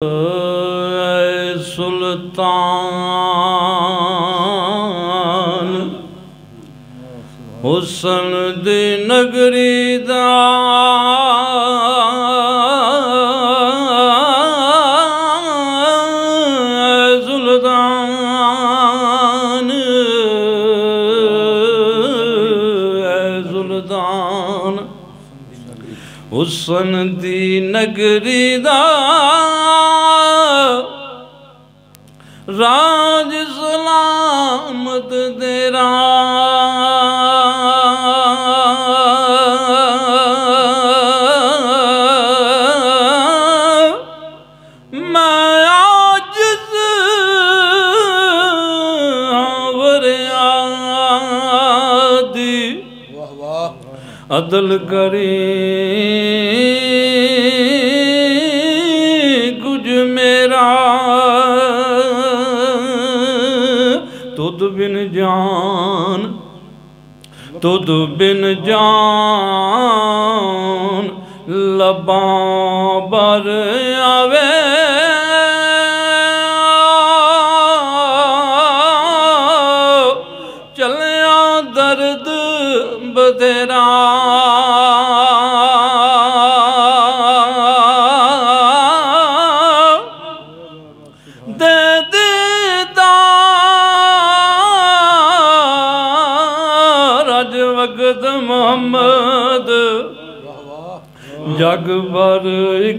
सुल्तान हुसन दी नगरी दा सुल्तान सुल्तान हुसन दी नगरी दा राज सलामत तेरा मैं आजिज़ वरियादी अदल करी कुछ मेरा तुद बिन जान लबां बर आवे चलिया दर्द बतेरा मोहम्मद जग भर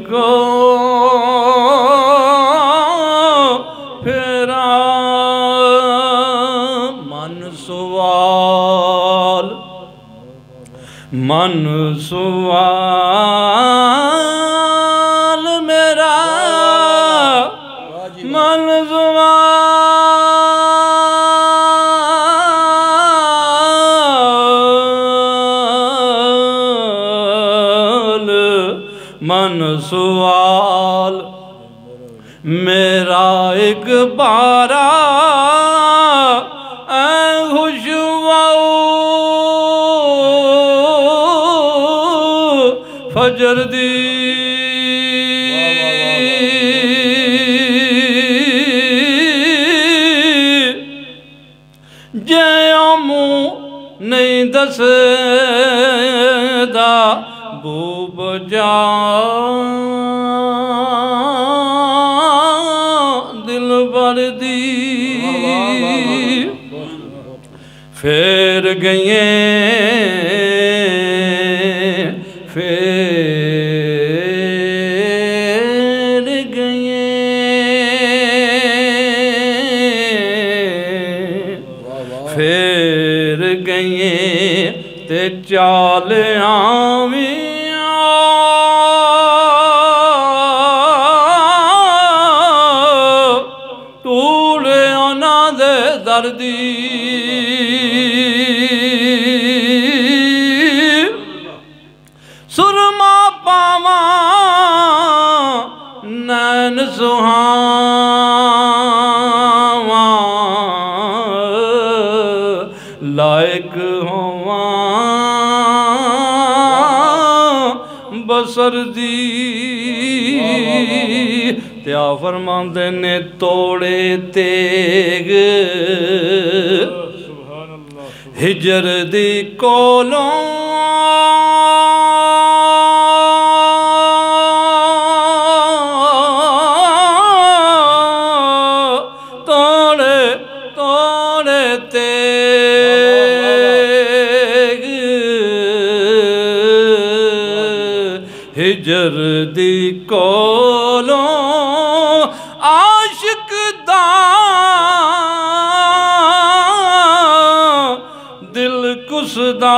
को फेरा मन सवाल मेरा मन सवाल मन सवाल मेरा एक बारा खुशवाऊ फजर दी जे मुँह नहीं दसदा बूब जा दिल भर दी फेर गए ते चाल आवी तूड़े आना दे दर्दी सुरमा पावा नैन सुहावा लायक होवा बसर दी त्या फरमांदे ने तोड़े तेग हिजर दी कोलों तोड़े तेग हिजर दी कोलों आशिक दा दिल कुसदा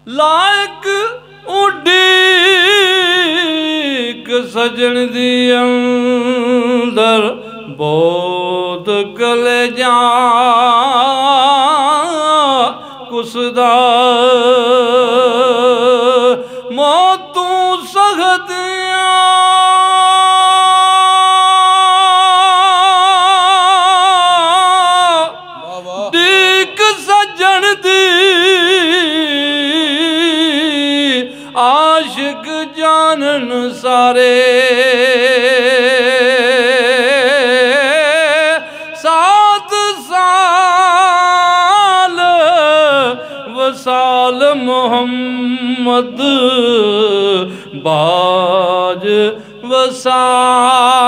लायक उड़ीक सजन दी अंदर बोध कले जा कुसदा मौतू सखदियां आशिक जानन सारे, सात साल वसाल मोहम्मद बाज वसाल।